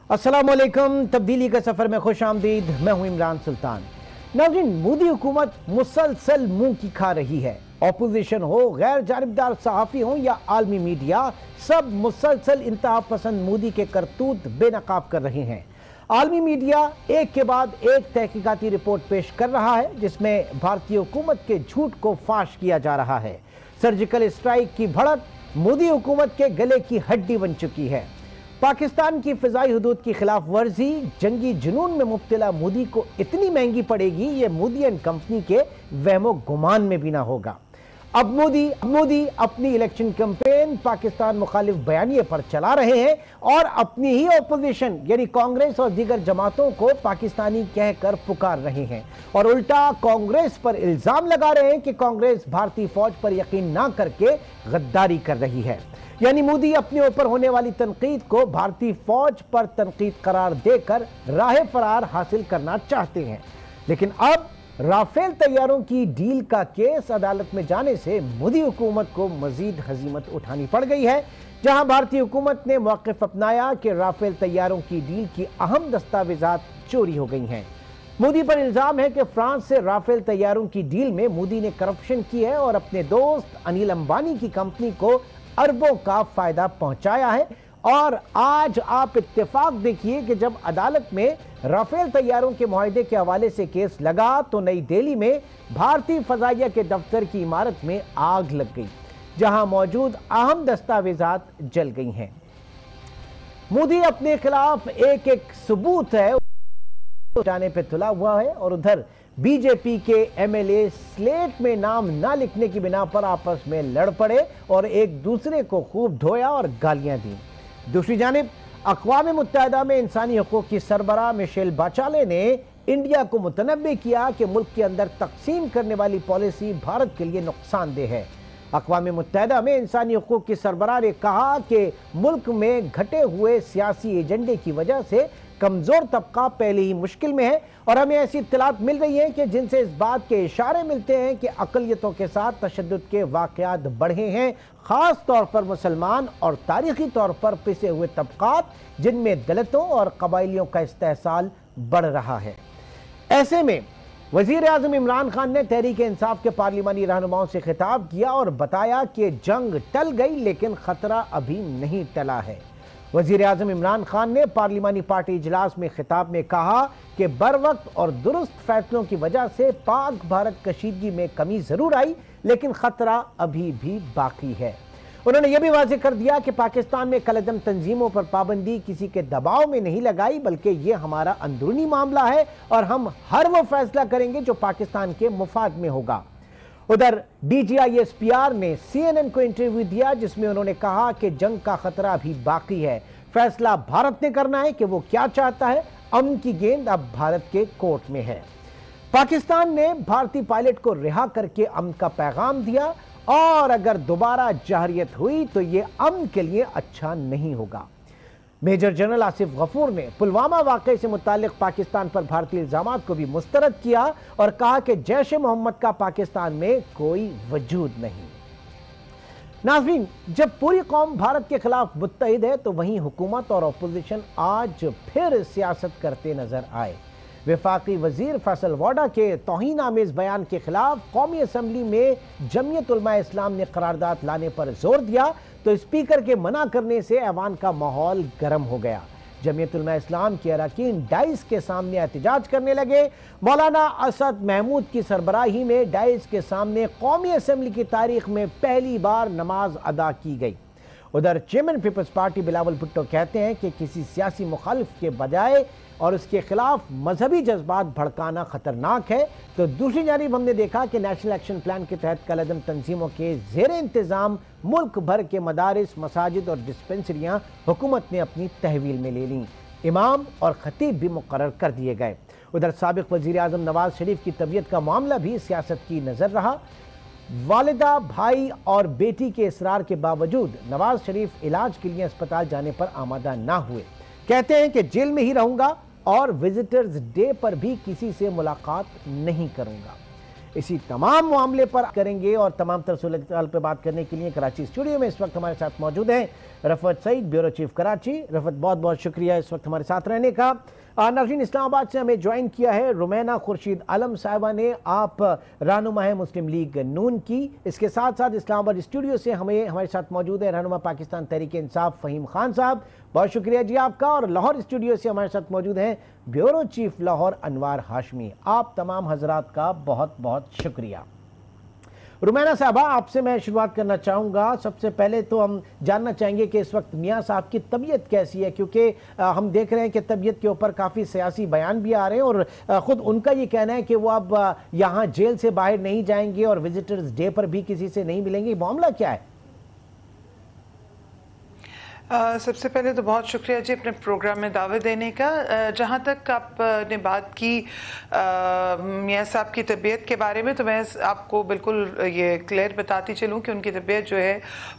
अस्सलाम वालेकुम। तब्दीली का सफर में खुश आमदीद। मैं हूं इमरान सुल्तान। नाज़रीन, मोदी हुकूमत मुसलसल मुंह की खा रही है। ऑपोजिशन हो, गैर जानिबदार सहाफ़ी हो या आलमी मीडिया, सब मुसलसल इंतहा पसंद मोदी के करतूत बेनकाब कर रहे हैं। आलमी मीडिया एक के बाद एक तहकीकाती रिपोर्ट पेश कर रहा है जिसमें भारतीय हुकूमत के झूठ को फाश किया जा रहा है। सर्जिकल स्ट्राइक की भड़क मोदी हुकूमत के गले की हड्डी बन चुकी है। पाकिस्तान की फिजाई हदूद की खिलाफ वर्जी जंगी जुनून में मुब्तला मोदी को इतनी महंगी पड़ेगी, ये मोदी एंड कंपनी के वहमो गुमान में भी ना होगा। अब मोदी अपनी इलेक्शन कैंपेन पाकिस्तान मुखालिफ बयानिए पर चला रहे हैं और अपनी ही ऑपोजिशन यानी कांग्रेस और दीगर जमातों को पाकिस्तानी कहकर पुकार रहे हैं और उल्टा कांग्रेस पर इल्जाम लगा रहे हैं कि कांग्रेस भारतीय फौज पर यकीन ना करके गद्दारी कर रही है। यानी मोदी अपने ऊपर होने वाली तनकीद को भारतीय फौज पर तनकीद करार देकर राह फरार हासिल करना चाहते हैं। लेकिन अब राफेल तैयारों की डील का केस अदालत में जाने से मोदी हुकूमत को मजीद हजीमत उठानी पड़ गई है। जहां भारतीय हुकूमत ने मौक़िफ़ अपनाया कि राफेल तैयारों की डील की अहम दस्तावेजात चोरी हो गई हैं। मोदी पर इल्जाम है कि फ्रांस से राफेल तैयारों की डील में मोदी ने करप्शन की है और अपने दोस्त अनिल अंबानी की कंपनी को अरबों का फायदा पहुंचाया है। और आज आप इत्तेफाक देखिए कि जब अदालत में राफेल तैयारों के मुआहदे के हवाले से केस लगा तो नई दिल्ली में भारतीय फजाइया के दफ्तर की इमारत में आग लग गई, जहां मौजूद अहम दस्तावेजात जल गई हैं। मोदी अपने खिलाफ एक एक सबूत है जाने पे तुला हुआ है और उधर बीजेपी के एमएलए स्लेट में नाम ना लिखने की बिना पर आपस में लड़ पड़े और एक दूसरे को खूब धोया और गालियां दी। दूसरी जानिब अक़वाम मुत्तहिदा में इंसानी हकूक़ की सरबराह मिशेल बाचाले ने इंडिया को मुतनब्बे किया कि मुल्क के अंदर तकसीम करने वाली पॉलिसी भारत के लिए नुकसानदेह है। अक़वाम मुत्तहिदा में इंसानी हकूक़ की सरबराह ने कहा कि मुल्क में घटे हुए सियासी एजेंडे की वजह से कमज़ोर तबका पहले ही मुश्किल में है और हमें ऐसी इत्तलात मिल रही हैं कि जिनसे इस बात के इशारे मिलते हैं कि अक़लियतों के साथ तशद्दुद के वाक़यात बढ़े हैं, ख़ास तौर पर मुसलमान और तारीख़ी तौर पर पिसे हुए तबक़ात जिनमें दलितों और कबाइलियों का इस्तेहसाल बढ़ रहा है। ऐसे में वज़ीर आज़म इमरान खान ने तहरीक इंसाफ के पार्लिमानी रहनुमाओं से खिताब किया और बताया कि जंग टल गई लेकिन ख़तरा अभी नहीं टला है। वज़ीर आज़म इमरान खान ने पार्लिमानी पार्टी इजलास में खिताब में कहा कि बर वक्त और दुरुस्त फैसलों की वजह से पाक भारत कशीदगी में कमी ज़रूर आई लेकिन ख़तरा अभी भी बाकी है। उन्होंने यह भी वाज़ेह कर दिया कि पाकिस्तान में कलअदम तंजीमों पर पाबंदी किसी के दबाव में नहीं लगाई बल्कि ये हमारा अंदरूनी मामला है और हम हर वो फैसला करेंगे जो पाकिस्तान के मुफाद में होगा। उधर DGISPR ने CNN को इंटरव्यू दिया जिसमें उन्होंने कहा कि जंग का खतरा भी बाकी है, फैसला भारत ने करना है कि वो क्या चाहता है। अमन की गेंद अब भारत के कोर्ट में है। पाकिस्तान ने भारतीय पायलट को रिहा करके अमन का पैगाम दिया और अगर दोबारा जहरियत हुई तो ये अमन के लिए अच्छा नहीं होगा। मेजर जनरल आसिफ गफूर ने पुलवामा वाक़े से मुतालिक पाकिस्तान पर भारतीय इल्ज़ामात को भी मुस्तरद किया और कहा कि जैश ए मोहम्मद का पाकिस्तान में कोई वजूद नहीं। नाज़रीन, जब पूरी कौम भारत के खिलाफ मुत्तहिद है तो वहीं हुकूमत और अपोजिशन आज फिर सियासत करते नजर आए। वफाकी वजीर फैसल वाडा के तौहीन आमेज बयान के खिलाफ कौमी असम्बली में जमीयत उलमा इस्लाम ने करारदाद लाने पर जोर दिया तो स्पीकर के मना करने से ऐवान का माहौल गर्म हो गया। जमीयत उलमा इस्लाम के अरकान डाइस के सामने एहतजाज करने लगे। मौलाना असद महमूद की सरबराही में डाइस के सामने कौमी असम्बली की तारीख में पहली बार नमाज अदा की गई। उधर chairman People's Party Bilawal Bhutto कहते हैं कि किसी सियासी मुखालिफ के बजाय और उसके खिलाफ मजहबी जज्बात भड़काना खतरनाक है। तो दूसरी जानिब हमने देखा कि नेशनल एक्शन प्लान के तहत कलअदम तंजीमों के ज़ेरे इंतज़ाम मुल्क भर के मदारिस, मसाजिद और डिस्पेंसरियाँ हुकूमत ने अपनी तहवील में ले लीं। इमाम और खतीब भी मुकर्रर कर दिए गए। उधर साबिक़ वज़ीर आज़म नवाज शरीफ की तबीयत का मामला भी सियासत की नज़र रहा। वालिदा, भाई और बेटी के इसरार के बावजूद नवाज शरीफ इलाज के लिए अस्पताल जाने पर आमादा ना हुए। कहते हैं कि जेल में ही रहूंगा और विजिटर्स डे पर भी किसी से मुलाकात नहीं करूंगा। इसी तमाम मामले पर करेंगे और तमाम तर सूरत पे बात करने के लिए कराची स्टूडियो में इस वक्त हमारे साथ मौजूद हैं रफत सईद, ब्यूरो चीफ कराची। रफत, बहुत बहुत शुक्रिया इस वक्त हमारे साथ रहने का। नाज़रीन, इस्लामाबाद से हमें ज्वाइन किया है रुमैना खुर्शीद आलम साहिबा ने। आप रहनुमा है मुस्लिम लीग नून की। इसके साथ साथ इस्लामाबाद स्टूडियो से हमारे साथ मौजूद है रहनुमा पाकिस्तान तहरीक इंसाफ फ़हीम खान साहब, बहुत शुक्रिया जी आपका। और लाहौर स्टूडियो से हमारे साथ मौजूद हैं ब्यूरो चीफ लाहौर अनवार हाशमी। आप तमाम हजरात का बहुत बहुत शुक्रिया। रुमैना साहबा, आपसे मैं शुरुआत करना चाहूँगा। सबसे पहले तो हम जानना चाहेंगे कि इस वक्त मियाँ साहब की तबीयत कैसी है, क्योंकि हम देख रहे हैं कि तबीयत के ऊपर काफ़ी सियासी बयान भी आ रहे हैं और ख़ुद उनका ये कहना है कि वो अब यहाँ जेल से बाहर नहीं जाएंगे और विजिटर्स डे पर भी किसी से नहीं मिलेंगे। मामला क्या है? सबसे पहले तो बहुत शुक्रिया जी अपने प्रोग्राम में दावत देने का। जहाँ तक आपने बात की मियाँ साहब की तबीयत के बारे में, तो मैं आपको बिल्कुल ये क्लियर बताती चलूँ कि उनकी तबीयत जो है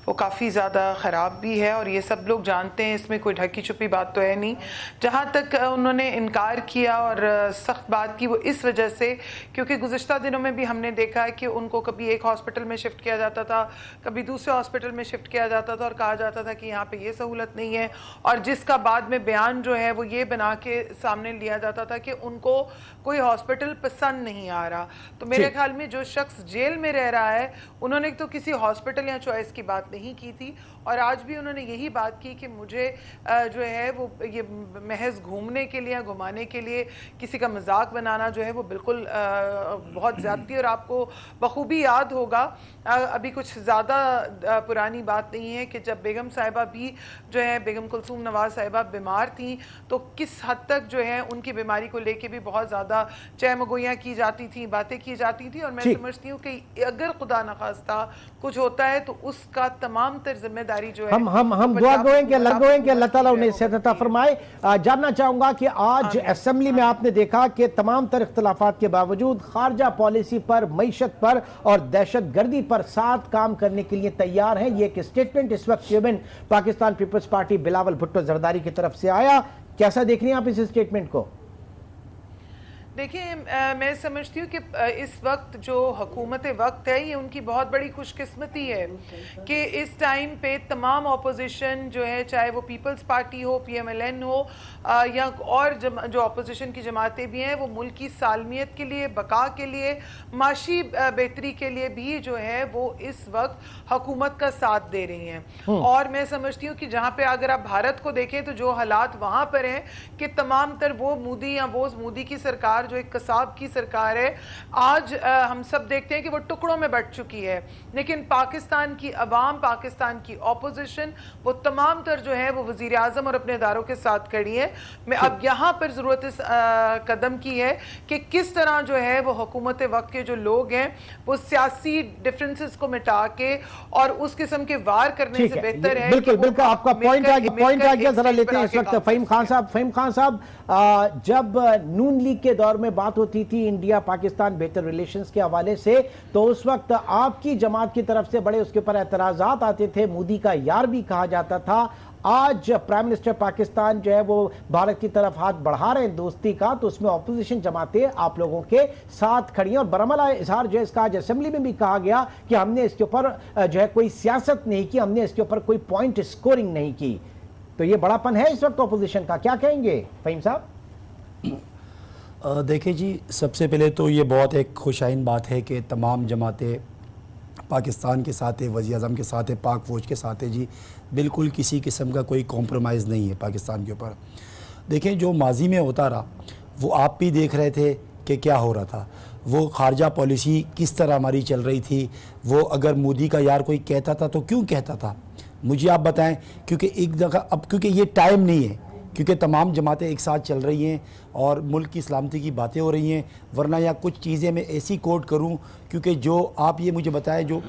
वो काफ़ी ज़्यादा ख़राब भी है और ये सब लोग जानते हैं, इसमें कोई ढकी छुपी बात तो है नहीं। जहाँ तक उन्होंने इनकार किया और सख्त बात की, वो इस वजह से क्योंकि गुज़िश्ता दिनों में भी हमने देखा है कि उनको कभी एक हॉस्पिटल में शिफ्ट किया जाता था, कभी दूसरे हॉस्पिटल में शिफ्ट किया जाता था और कहा जाता था कि यहाँ पे ये सहूलत नहीं है, और जिसका बाद में बयान जो है वो ये बना के सामने लिया जाता था कि उनको कोई हॉस्पिटल पसंद नहीं आ रहा। तो मेरे ख्याल में जो शख्स जेल में रह रहा है उन्होंने तो किसी हॉस्पिटल या चॉइस की बात नहीं की थी, और आज भी उन्होंने यही बात की कि मुझे जो है वो ये महज घूमने के लिए, घुमाने के लिए किसी का मजाक बनाना जो है वो बिल्कुल बहुत ज़्यादती। और आपको बखूबी याद होगा, अभी कुछ ज़्यादा पुरानी बात नहीं है कि जब बेगम साहिबा भी जो है, बेगम कुलसूम नवाज साहिबा बीमार थी, तो किस हद तक जो है उनकी बीमारी को लेके भी बहुत ज़्यादा चहमगोइयाँ की जाती थी, बातें की जाती थी। और मैं समझती हूँ कि अगर खुदा न खास्ता कुछ होता है तो उसका तमाम तर जिम्मेदारी जो है हम दुआ गोएं कि अल्लाह ताला उन्हें सेहत अता फरमाए। जानना चाहूंगा कि आज असेंबली में आपने देखा कि तमाम तर इख्तिलाफात के बावजूद खारजा पॉलिसी पर, मईशत पर और दहशत गर्दी पर साथ काम करने के लिए तैयार हैं। ये एक स्टेटमेंट इस वक्त chairman Pakistan People's Party Bilawal Bhutto Zardari की तरफ से आया। कैसा देख रही हैं आप इस स्टेटमेंट को? देखिए, मैं समझती हूँ कि इस वक्त जो हुकूमत वक्त है ये उनकी बहुत बड़ी खुशकिस्मती है कि इस टाइम पे तमाम अपोजिशन जो है, चाहे वो पीपल्स पार्टी हो, PMLN हो या और जो अपोजिशन की जमातें भी हैं, वो मुल्क की सालमियत के लिए, बका के लिए, माशी बेहतरी के लिए भी जो है वो इस वक्त हुकूमत का साथ दे रही हैं। और मैं समझती हूँ कि जहाँ पे अगर आप भारत को देखें तो जो हालात वहाँ पर हैं कि तमाम तर वो मोदी या बोस मोदी की सरकार जो एक कसाब की सरकार है, आज हम सब देखते हैं कि वो टुकड़ों में बट चुकी है। लेकिन पाकिस्तान की अवाम, पाकिस्तान की ऑपोजिशन, वो तमाम तर जो है वो वजीर आजम और अपने इदारों के साथ खड़ी है। मैं अब यहाँ पर जरूरत इस कदम की है कि किस तरह जो है वो हुकूमत वक्त के जो लोग हैं वो सियासी डिफरेंसेस को मिटा के और उस किस्म के वार करने से बेहतर है। बिल्कुल बिल्कुल, आपका पॉइंट आ गया। जरा लेते हैं इस वक्त फ़हीम खान साहब। फ़हीम खान साहब, जब नून लीग के दौर में बात होती थी इंडिया पाकिस्तान बेहतर रिलेशंस के हवाले से, तो उस वक्त आपकी जमात की तरफ से बड़े उसके ऊपर एतराजात आते थे, मोदी का यार भी कहा जाता था। आज प्राइम मिनिस्टर पाकिस्तान जो है वो भारत की तरफ हाथ बढ़ा रहे हैं दोस्ती का, तो उसमें ऑपोजिशन जमातें आप लोगों के साथ खड़ी हैं। और बरमला इजहार जो है इसका आज असेंबली में भी कहा गया कि हमने इसके ऊपर जो है कोई सियासत नहीं की, हमने इसके ऊपर कोई पॉइंट स्कोरिंग नहीं की। तो ये बड़ापन है इस वक्त ऑपोजिशन का, क्या कहेंगे फ़हीम साहब? देखिए जी, सबसे पहले तो ये बहुत एक खुशाइन बात है कि तमाम जमातें पाकिस्तान के साथ है, वज़ीर आज़म के साथ है, पाक फ़ौज के साथ है जी। बिल्कुल किसी किस्म का कोई कॉम्प्रोमाइज़ नहीं है पाकिस्तान के ऊपर। देखें, जो माजी में होता रहा वो आप भी देख रहे थे कि क्या हो रहा था, वो खारजा पॉलिसी किस तरह हमारी चल रही थी। वो अगर मोदी का यार कोई कहता था तो क्यों कहता था, मुझे आप बताएं। क्योंकि एक जगह अब, क्योंकि ये टाइम नहीं है, क्योंकि तमाम जमातें एक साथ चल रही हैं और मुल्क की सलामती की बातें हो रही हैं। वरना या कुछ चीज़ें मैं ऐसी कोट करूं, क्योंकि जो आप ये मुझे बताएं, जो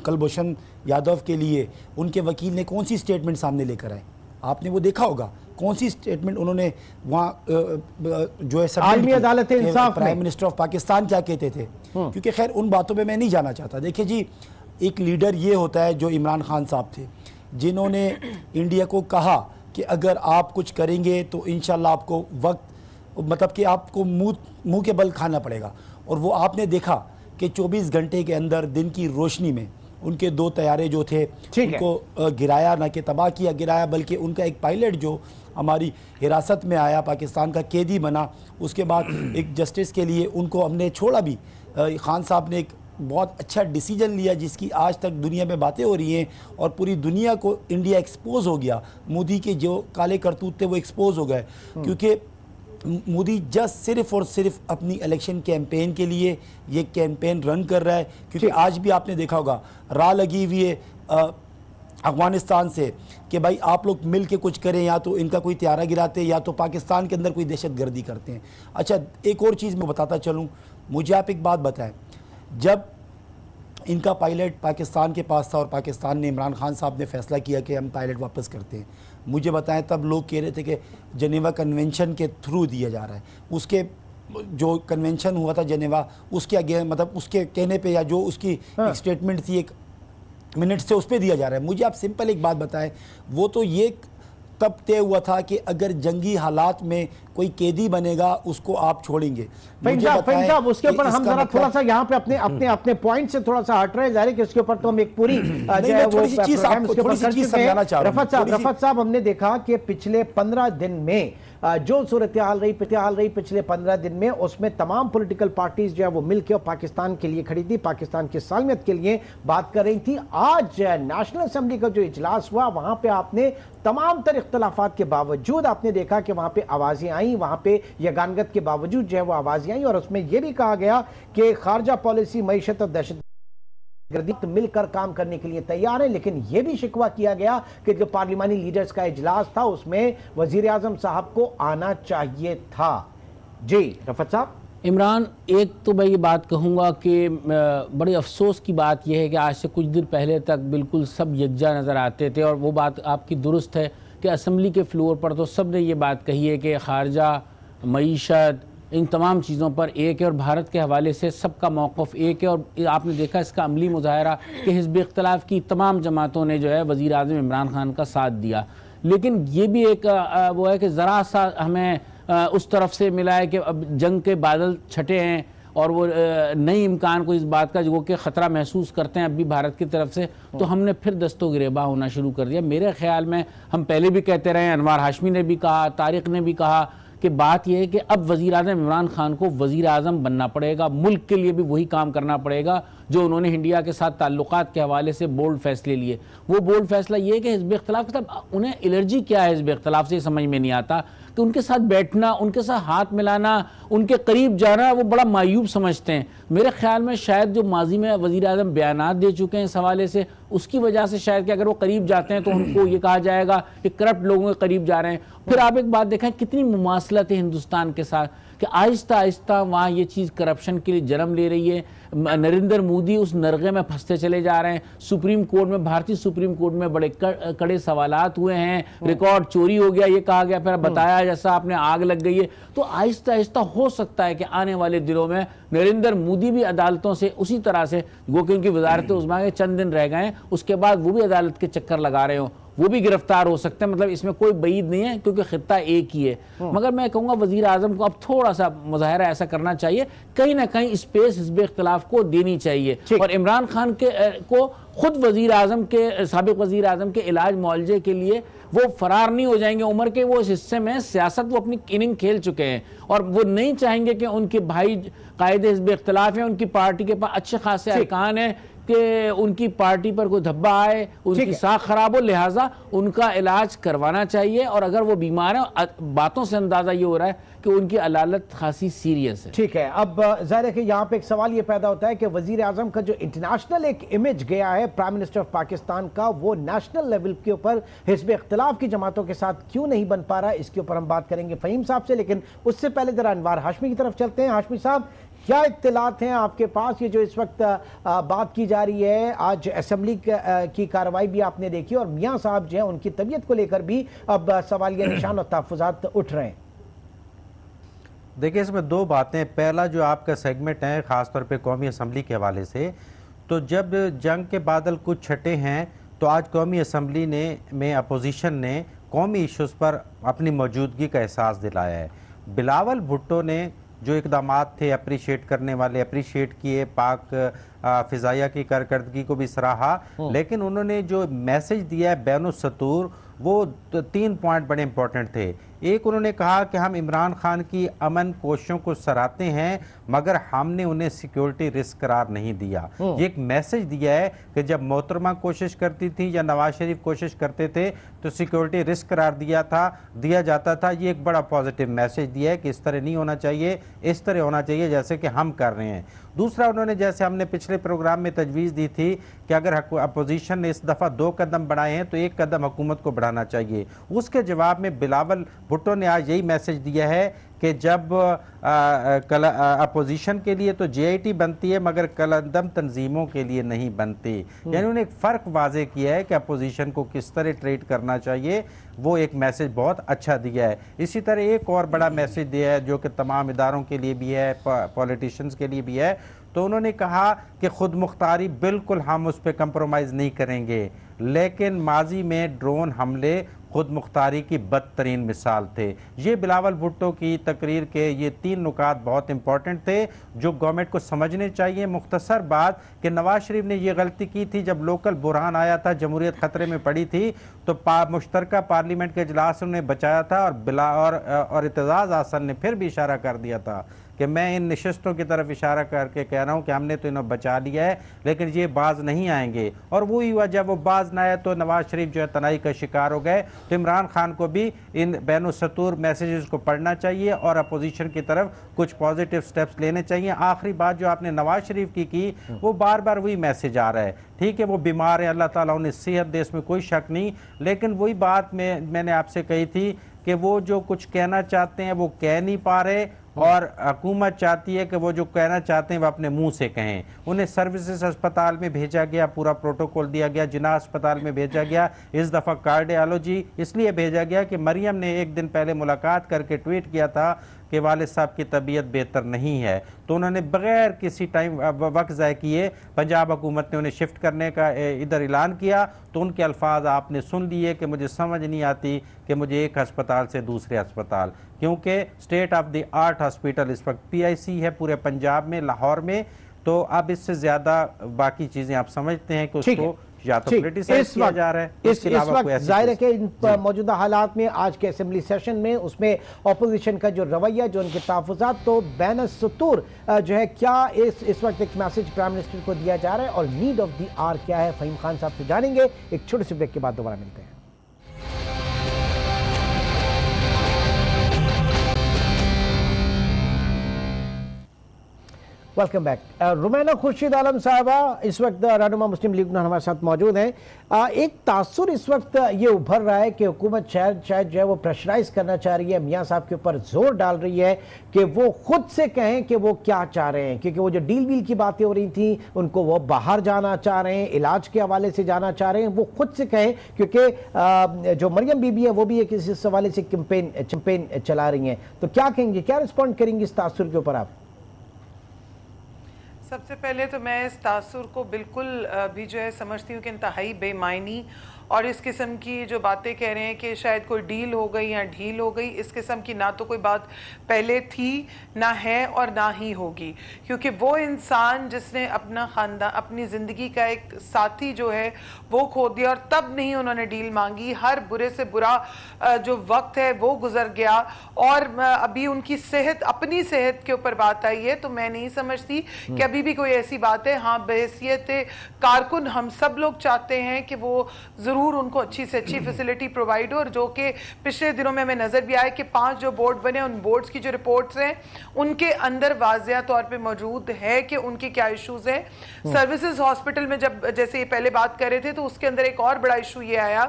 कुलभूषण यादव के लिए उनके वकील ने कौन सी स्टेटमेंट सामने लेकर आए, आपने वो देखा होगा कौन सी स्टेटमेंट उन्होंने वहाँ जो है आलमी अदालत इंसाफ प्राइम मिनिस्टर ऑफ पाकिस्तान क्या कहते थे। क्योंकि खैर उन बातों पर मैं नहीं जाना चाहता। देखिए जी, एक लीडर ये होता है जो इमरान खान साहब थे, जिन्होंने इंडिया को कहा कि अगर आप कुछ करेंगे तो इंशाल्लाह आपको वक्त, मतलब कि आपको मुंह के बल खाना पड़ेगा। और वो आपने देखा कि 24 घंटे के अंदर दिन की रोशनी में उनके 2 तैयारे जो थे उनको गिराया, ना कि तबाह किया गिराया, बल्कि उनका एक पायलट जो हमारी हिरासत में आया, पाकिस्तान का कैदी बना, उसके बाद एक जस्टिस के लिए उनको हमने छोड़ा भी। खान साहब ने एक बहुत अच्छा डिसीजन लिया जिसकी आज तक दुनिया में बातें हो रही हैं और पूरी दुनिया को इंडिया एक्सपोज हो गया। मोदी के जो काले करतूत थे वो एक्सपोज हो गए, क्योंकि मोदी जस्ट सिर्फ और सिर्फ अपनी इलेक्शन कैंपेन के लिए ये कैंपेन रन कर रहा है। क्योंकि आज भी आपने देखा होगा राह लगी हुई है अफगानिस्तान से कि भाई आप लोग मिल के कुछ करें, या तो इनका कोई त्यारा गिराते या तो पाकिस्तान के अंदर कोई दहशतगर्दी करते हैं। अच्छा, एक और चीज़ मैं बताता चलूँ, मुझे आप एक बात बताएं, जब इनका पायलट पाकिस्तान के पास था और पाकिस्तान ने, इमरान खान साहब ने फैसला किया कि हम पायलट वापस करते हैं, मुझे बताएं तब लोग कह रहे थे कि जनेवा कन्वेंशन के थ्रू दिया जा रहा है। उसके जो कन्वेंशन हुआ था जनेवा, उसके आगे मतलब उसके कहने पे या जो उसकी एक स्टेटमेंट थी 1 मिनट से, उस पर दिया जा रहा है। मुझे आप सिंपल एक बात बताएं, वो तो ये तब तय हुआ था कि अगर जंगी हालात में कोई कैदी बनेगा उसको आप छोड़ेंगे। साहब उसके ऊपर हम जरा थोड़ा सा यहाँ पे अपने पॉइंट से थोड़ा सा हट रहे हैं, जाहिर है कि उसके ऊपर तो हम एक पूरी रफत साहब, हमने देखा कि पिछले 15 दिन में जो सूरत हाल रही पिछले 15 दिन में, उसमें तमाम पॉलिटिकल पार्टीज जो है वो मिलकर और पाकिस्तान के लिए खड़ी थी, पाकिस्तान की सालमियत के लिए बात कर रही थी। आज नेशनल असेंबली का जो इजलास हुआ, वहां पे आपने तमाम तर इख्तलाफात के बावजूद आपने देखा कि वहां पे आवाजें आई, वहां पे यगानगत के बावजूद जो है वो आवाजें आई, और उसमें यह भी कहा गया कि खारजा पॉलिसी, मईशत और दहशत मिलकर काम करने के लिए तैयार है। लेकिन यह भी शिकवा किया गया कि जो पार्लिमानी लीडर्स का इजलास था उसमें वजीर आजम साहब को आना चाहिए था। जी रफत साहब। इमरान, एक तो मैं ये बात कहूँगा कि बड़े अफसोस की बात यह है कि आज से कुछ दिन पहले तक बिल्कुल सब यकजा नज़र आते थे, और वो बात आपकी दुरुस्त है कि असम्बली के फ्लोर पर तो सब ने ये बात कही है कि खारजा, मईशत, इन तमाम चीज़ों पर एक है और भारत के हवाले से सबका मौक़िफ़ एक है। और आपने देखा इसका अमली मुज़ाहरा कि हिज़्ब इख्तिलाफ़ की तमाम जमातों ने जो है वज़ीर आज़म इमरान खान का साथ दिया। लेकिन ये भी एक वो है कि ज़रा सा हमें उस तरफ से मिला है कि अब जंग के बादल छटे हैं और वो नई इम्कान को इस बात का जो कि ख़तरा महसूस करते हैं अब भी भारत की तरफ से, तो हमने फिर दस्तो गिरेबा होना शुरू कर दिया। मेरे ख्याल में हम पहले भी कहते रहे, अनवार हाशमी ने भी कहा, तारिक ने भी कहा कि बात यह है कि अब वज़ीर आज़म इमरान खान को वज़ीर आज़म बनना पड़ेगा, मुल्क के लिए भी वही काम करना पड़ेगा जो उन्होंने इंडिया के साथ ताल्लुकात के हवाले से बोल्ड फैसले लिए। वो बोल्ड फैसला ये है कि हिज़्ब इख्तिलाफ़ के साथ उन्हें एलर्जी क्या है हिज़्ब इख्तिलाफ़ से समझ में नहीं आता, कि उनके साथ बैठना, उनके साथ हाथ मिलाना, उनके करीब जाना वो बड़ा मायूब समझते हैं। मेरे ख्याल में शायद जो माजी में वज़ीर आज़म बयानात दे चुके हैं इस हवाले से, उसकी वजह से शायद कि अगर वो करीब जाते हैं तो उनको ये कहा जाएगा कि करप्ट लोगों के करीब जा रहे हैं। फिर आप एक बात देखें कितनी मुमासलत है हिंदुस्तान के साथ, कि आहिस्ता आहिस्ता वहाँ ये चीज़ करप्शन के लिए जन्म ले रही है। नरेंद्र मोदी उस नरगे में फंसते चले जा रहे हैं। सुप्रीम कोर्ट में, भारतीय सुप्रीम कोर्ट में बड़े कड़े सवालात हुए हैं, रिकॉर्ड चोरी हो गया ये कहा गया, फिर बताया जैसा आपने आग लग गई है। तो आहिस्ता आहिस्ता हो सकता है कि आने वाले दिनों में नरेंद्र मोदी भी अदालतों से उसी तरह से, गो कि उनकी वजारत उज़्मा के चंद दिन रह गए हैं, उसके बाद वो भी अदालत के चक्कर लगा रहे हो, वो भी गिरफ्तार हो सकते हैं। मतलब इसमें कोई बईद नहीं है क्योंकि खित्ता एक ही है। मगर मैं कहूँगा वज़ीर आज़म को अब थोड़ा सा मुज़ाहरा ऐसा करना चाहिए, कहीं ना कहीं स्पेस हिज़्ब इख्तिलाफ़ को देनी चाहिए, और इमरान खान को खुद वज़ीर आज़म के, साबिक़ वज़ीर आज़म के इलाज मुआलजे के लिए वो फरार नहीं हो जाएंगे। उम्र के वो इस हिस्से में सियासत वो अपनी इनिंग खेल चुके हैं, और वो नहीं चाहेंगे कि उनके भाई कायदे हिज़्ब इख्तिलाफ़ हैं, उनकी पार्टी के पास अच्छे खासे अरकान हैं, कि उनकी पार्टी पर कोई धब्बा आए, उनकी साख खराब हो, लिहाजा उनका इलाज करवाना चाहिए। और अगर वो बीमार है, बातों से अंदाजा ये हो रहा है कि उनकी अलालत खासी सीरियस है। ठीक है, अब जाहिर है कि यहाँ पे एक सवाल ये पैदा होता है कि वजीर आजम का जो इंटरनेशनल एक इमेज गया है प्राइम मिनिस्टर ऑफ पाकिस्तान का, वो नेशनल लेवल के ऊपर हिज़्ब इख्तिलाफ की जमातों के साथ क्यों नहीं बन पा रहा है, इसके ऊपर हम बात करेंगे फ़हीम साहब से। लेकिन उससे पहले जरा अनवार हाशमी की तरफ चलते हैं। हाशमी साहब, क्या इत्तलात हैं आपके पास? ये जो इस वक्त बात की जा रही है, आज असेंबली की कार्रवाई भी आपने देखी, और मियां साहब जो है उनकी तबीयत को लेकर भी अब सवालिया निशान और तहफ़्फ़ुज़ात उठ रहे हैं। देखिए, इसमें दो बातें। पहला जो आपका सेगमेंट है ख़ासतौर पे कौमी असम्बली के हवाले से, तो जब जंग के बादल कुछ छटे हैं तो आज कौमी असम्बली में अपोजिशन ने कौमी इश्यूज़ पर अपनी मौजूदगी का एहसास दिलाया है। बिलावल भुट्टो ने जो इकदामात थे अप्रिशिएट करने वाले अप्रिशिएट किए, पाक फिजाइया की कारकर्दगी को भी सराहा, लेकिन उन्होंने जो मैसेज दिया है बैनुस सतूर, वो 3 पॉइंट बड़े इंपॉर्टेंट थे। एक, उन्होंने कहा कि हम इमरान खान की अमन कोशिशों को सराहते हैं मगर हमने उन्हें सिक्योरिटी रिस्क करार नहीं दिया। ये एक मैसेज दिया है कि जब मोहतरमा कोशिश करती थी या नवाज शरीफ कोशिश करते थे तो सिक्योरिटी रिस्क करार दिया जाता था। ये एक बड़ा पॉजिटिव मैसेज दिया है कि इस तरह नहीं होना चाहिए, इस तरह होना चाहिए जैसे कि हम कर रहे हैं। दूसरा, उन्होंने जैसे हमने पिछले प्रोग्राम में तजवीज़ दी थी कि अगर अपोजिशन ने इस दफ़ा 2 कदम बढ़ाए हैं तो 1 कदम हुकूमत को बढ़ाना चाहिए। उसके जवाब में बिलावल भुट्टो ने आज यही मैसेज दिया है कि जब अपोजिशन के लिए तो JIT बनती है मगर कलंदम तंजीमों के लिए नहीं बनती। यानी उन्होंने एक फ़र्क वाजे किया है कि अपोजिशन को किस तरह ट्रीट करना चाहिए, वो एक मैसेज बहुत अच्छा दिया है। इसी तरह एक और बड़ा मैसेज दिया है जो कि तमाम इदारों के लिए भी है, पॉलिटिशियंस के लिए भी है। तो उन्होंने कहा कि खुद मुख्तारी बिल्कुल हम उस पर कंप्रोमाइज़ नहीं करेंगे, लेकिन माजी में ड्रोन हमले खुद मुख्तारी की बदतरीन मिसाल थे। ये बिलावल भुट्टो की तकरीर के ये 3 नुकात बहुत इंपॉर्टेंट थे जो गवर्नमेंट को समझने चाहिए। मुख्तसर बात कि नवाज शरीफ ने ये गलती की थी जब लोकल बुरहान आया था, जमहूरियत खतरे में पड़ी थी, तो मुश्तरका पार्लियामेंट के इजलास में बचाया था और इत्तेजाज आसन ने फिर भी इशारा कर दिया था कि मैं इन नशस्तों की तरफ इशारा करके कह रहा हूँ कि हमने तो इन्हें बचा लिया है लेकिन ये बाज नहीं आएंगे। और वही हुआ, जब वो बाज ना आया तो नवाज शरीफ जो है तनाई का शिकार हो गए। तो इमरान खान को भी इन बैनुस सतूर मैसेजेस को पढ़ना चाहिए और अपोजिशन की तरफ कुछ पॉजिटिव स्टेप्स लेने चाहिए। आखिरी बात जो आपने नवाज शरीफ की वो बार बार वही मैसेज आ रहा है। ठीक है, वो बीमार है, अल्लाह ताला उन्हें सेहत दे, इसमें कोई शक नहीं, लेकिन वही बात मैंने आपसे कही थी कि वो जो कुछ कहना चाहते हैं वो कह नहीं पा रहे और हुकूमत चाहती है कि वो जो कहना चाहते हैं वो अपने मुंह से कहें। उन्हें सर्विसेज अस्पताल में भेजा गया, पूरा प्रोटोकॉल दिया गया, जिना अस्पताल में भेजा गया, इस दफ़ा कार्डियोलॉजी इसलिए भेजा गया कि मरियम ने एक दिन पहले मुलाकात करके ट्वीट किया था कि वालिद साहब की तबीयत बेहतर नहीं है। तो उन्होंने बग़ैर किसी टाइम वक्त ज़ाय किए पंजाब हुकूमत ने उन्हें शिफ्ट करने का इधर ऐलान किया। तो उनके अल्फाज आपने सुन लिए कि मुझे समझ नहीं आती कि मुझे एक अस्पताल से दूसरे अस्पताल, क्योंकि state of the art hospital इस वक्त PIC है पूरे पंजाब में, लाहौर में। तो अब इससे ज़्यादा बाकी चीज़ें आप समझते हैं कि उसको या तो क्रिटिसाइज किया जा रहा है। इस वक्त जाहिर है कि इन मौजूदा हालात में आज के असेंबली सेशन में उसमें अपोजिशन का जो रवैया, जो उनके तहफ़्फ़ुज़ात, तो बैनुस सतूर जो है क्या इस वक्त एक मैसेज प्राइम मिनिस्टर को दिया जा रहा है और नीड ऑफ द आवर क्या है, फ़हीम खान साहब से जानेंगे। एक छोटे से ब्रेक के बाद दोबारा मिलते हैं। Welcome back. रुमैना खुर्शीद आलम साहबा इस वक्त रहनुमा मुस्लिम लीग में हमारे साथ मौजूद हैं। एक तासुर इस वक्त ये उभर रहा है कि हुकूमत शायद जो है वो प्रेशराइज करना चाह रही है, मियाँ साहब के ऊपर जोर डाल रही है कि वो खुद से कहें कि वो क्या चाह रहे हैं, क्योंकि वो जो डील की बातें हो रही थी उनको वो बाहर जाना चाह रहे हैं, इलाज के हवाले से जाना चाह रहे हैं, वो खुद से कहें, क्योंकि जो मरियम बीबी है वो भी एक इस हवाले से कैंपेन चला रही हैं। तो क्या कहेंगे, क्या रिस्पॉन्ड करेंगे इस तासुर के ऊपर आप? सबसे पहले तो मैं इस तासुर को बिल्कुल भी जो है समझती हूँ कि इंतहाई बेमायनी और इस किस्म की जो बातें कह रहे हैं कि शायद कोई डील हो गई या ढील हो गई, इस किस्म की ना तो कोई बात पहले थी, ना है और ना ही होगी। क्योंकि वो इंसान जिसने अपना ख़ानदान, अपनी ज़िंदगी का एक साथी जो है वो खो दिया और तब नहीं उन्होंने डील मांगी, हर बुरे से बुरा जो वक्त है वो गुजर गया और अभी उनकी सेहत, अपनी सेहत के ऊपर बात आई है, तो मैं नहीं समझती कि अभी भी कोई ऐसी बात है। हाँ, बहैसियत कारकुन हम सब लोग चाहते हैं कि वो ज़रूर उनको अच्छी से अच्छी फैसिलिटी प्रोवाइड हो, और जो कि पिछले दिनों में हमें नज़र भी आया कि 5 जो बोर्ड बने, उन बोर्ड्स की जो रिपोर्ट्स हैं उनके अंदर वाज़िया तौर पे मौजूद है कि उनके क्या इश्यूज़ हैं। सर्विसेज हॉस्पिटल में जब जैसे ये पहले बात कर रहे थे तो उसके अंदर एक और बड़ा इशू ये आया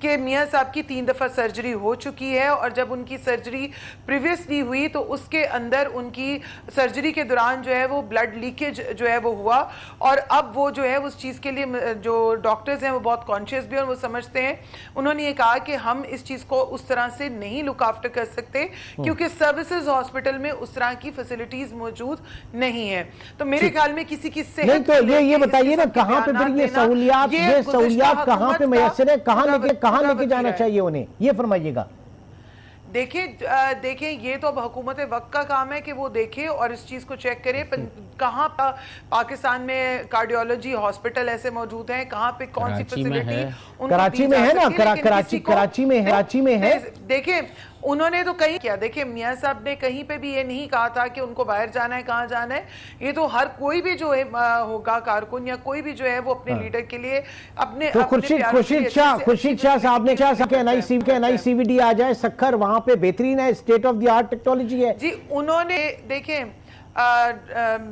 कि मियाँ साहब की 3 दफ़ा सर्जरी हो चुकी है और जब उनकी सर्जरी प्रीवियसली हुई तो उसके अंदर उनकी सर्जरी के दौरान जो है वो ब्लड लीकेज जो है वो हुआ और अब वो जो है उस चीज़ के लिए जो डॉक्टर्स हैं वो बहुत कॉन्शियस भी और वो समझते हैं। उन्होंने ये कहा कि हम इस चीज़ को उस तरह से नहीं लुक आफ्टर कर सकते क्योंकि सर्विसेज हॉस्पिटल में उस तरह की फैसिलिटीज मौजूद नहीं है। तो मेरे ख्याल में किसी की सेहत, तो ये बताइए ना कहाँ पे फिर ये सहूलियात कहाँ पे मैसर है, कहाँ लेके जाना चाहिए उन्हें, ये फरमाइएगा। देखिए ये तो अब हुकूमत वक्त का काम है कि वो देखे और इस चीज को चेक करे। कहाँ पाकिस्तान में कार्डियोलॉजी हॉस्पिटल ऐसे मौजूद हैं, कहाँ पे कौन सी फैसिलिटी कराची में है ना, कराची में है। देखिए उन्होंने तो कहीं किया, देखिए मियां साहब ने कहीं पे भी ये नहीं कहा था कि उनको बाहर जाना है, कहाँ जाना है। ये तो हर कोई भी जो है होगा कारकुन या कोई भी जो है वो अपने लीडर के लिए अपने तो खुर्शीद शाह साहब ने NICVD आ जाए सखर, वहां पे बेहतरीन है, state of the art technology है जी। उन्होंने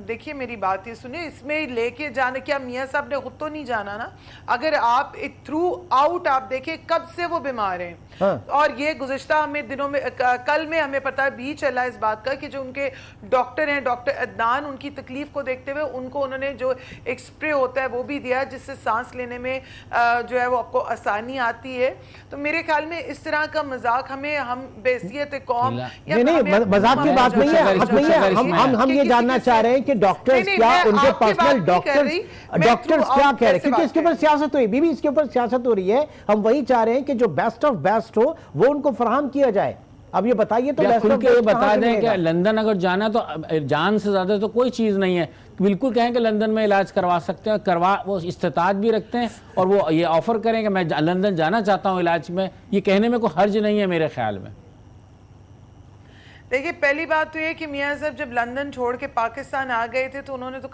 देखिए मेरी बात ये सुनिए, इसमें लेके जाने, क्या मियां साहब ने खुद तो नहीं जाना ना। अगर आप थ्रू आउट आप देखें कब से वो बीमार हैं। हाँ। और ये गुज़िश्ता हमें दिनों में कल में हमें पता भी चला इस बात का कि जो उनके डॉक्टर हैं, डॉक्टर अदनान, उनकी तकलीफ को देखते हुए उनको उन्होंने जो एक स्प्रे होता है वो भी दिया जिससे सांस लेने में जो है वो आपको आसानी आती है। तो मेरे ख्याल में इस तरह का मजाक हम बेहसियत कौम, नहीं मजाक की बात नहीं है, हम ये जानना चाह रहे हैं कि डॉक्टर्स क्या, उनके पर्सनल डॉक्टर्स क्या कह रहे हैं, क्योंकि इसके ऊपर सियासत हुई, बीबी इसके ऊपर सियासत हो रही है। हम वही चाह रहे हैं कि जो बेस्ट ऑफ बेस्ट हो वो उनको फराहम किया जाए। अब ये बताइए तो खुल के ये बता दें कि लंदन अगर जाना तो जान से ज्यादा तो कोई चीज नहीं है। बिल्कुल कहें कि लंदन में इलाज करवा सकते हैं, वो इस्तेताद भी रखते हैं और वो ये ऑफर करें कि मैं लंदन जाना चाहता हूं इलाज में, ये कहने में कोई हर्ज नहीं है मेरे ख्याल में। देखिए पहली बात तो ये कि मियां साहब जब लंदन छोड़ के पाकिस्तान आ गए थे तो उन्होंने तो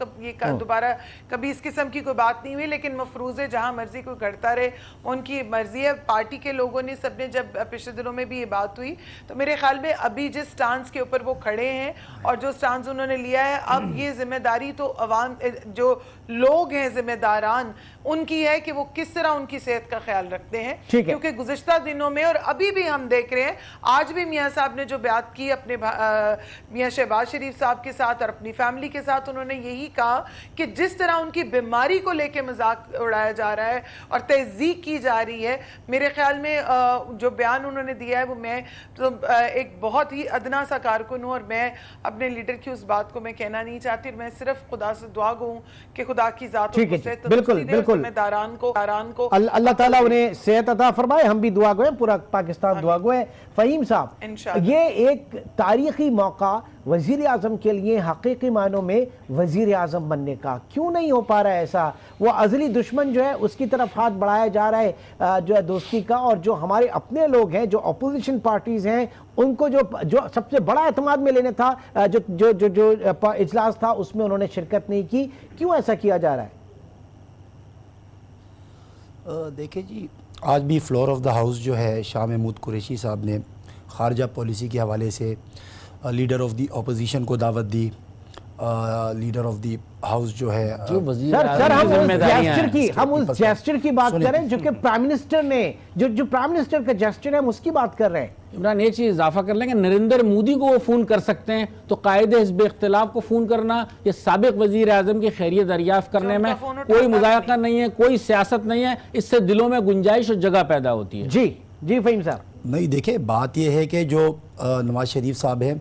दोबारा कभी इस किस्म की कोई बात नहीं हुई, लेकिन मफरूज़े जहां मर्जी कोई करता रहे उनकी मर्जी है। पार्टी के लोगों ने सबने जब पिछले दिनों में भी ये बात हुई तो मेरे ख्याल में अभी जिस स्टांस के ऊपर वो खड़े हैं और जो स्टांस उन्होंने लिया है, अब ये जिम्मेदारी तो अवाम जो लोग हैं जिम्मेदारान उनकी है कि वो किस तरह उनकी सेहत का ख्याल रखते हैं। क्योंकि गुज़िश्ता दिनों में और अभी भी हम देख रहे हैं, आज भी मियां साहब ने जो बात की अपने मियां शहबाज शरीफ साहब के साथ और अपनी फैमिली के साथ, उन्होंने यही कहा कि जिस तरह उनकी बीमारी को लेके मजाक उड़ाया जा रहा है और तहज़ीक की जा रही है, मेरे ख्याल में जो बयान उन्होंने दिया है वो मैं तो एक बहुत ही अदना सा कारकुन हूँ और मैं अपने लीडर की उस बात को मैं कहना नहीं चाहती। मैं सिर्फ खुदा से दुआ गो कि खुदा की जात जिम्मेदारान को अल्लाह ताला उन्हें सेहत अता फरमाए। हम भी दुआ गो हैं, पूरा पाकिस्तान दुआ गो है। फहीम साहब, ये एक तारीखी मौका वजीर आज़म के लिए हकीकी मानों में वजीर आज़म बनने का, क्यों नहीं हो पा रहा है ऐसा? वो अज़ली दुश्मन जो है उसकी तरफ हाथ बढ़ाया जा रहा है जो है दोस्ती का, और जो हमारे अपने लोग हैं, जो अपोजिशन पार्टीज हैं, उनको जो सबसे बड़ा एतमाद में लेने था, जो जो जो जो इजलास था उसमें उन्होंने शिरकत नहीं की, क्यों ऐसा किया जा रहा है? देखिए जी, आज भी फ्लोर ऑफ द हाउस जो है शाह महमूद कुरैशी साहब ने खारजा पॉलिसी के हवाले से लीडर ऑफ द अपोजिशन को दावत दी। लीडर ऑफ द हाउस जो है सर हम उस जेस्चर की बात कर रहे हैं जो कि प्राइम मिनिस्टर ने जो प्राइम मिनिस्टर का जेस्चर है हम उसकी बात कर रहे हैं। इमरान एक चीज इजाफा कर लेंगे, नरेंद्र मोदी को वो फोन कर सकते हैं तो कायदे हिज़्ब इख्तिलाफ को फोन करना या साबिक वजीर आजम की खैरियत दरियाफ्त करने में कोई मुज़ायक़ा नहीं है, कोई सियासत नहीं है। इससे दिलों में गुंजाइश और जगह पैदा होती है। जी फहीम साहब। नहीं, देखिए बात यह है कि जो नवाज शरीफ साहब हैं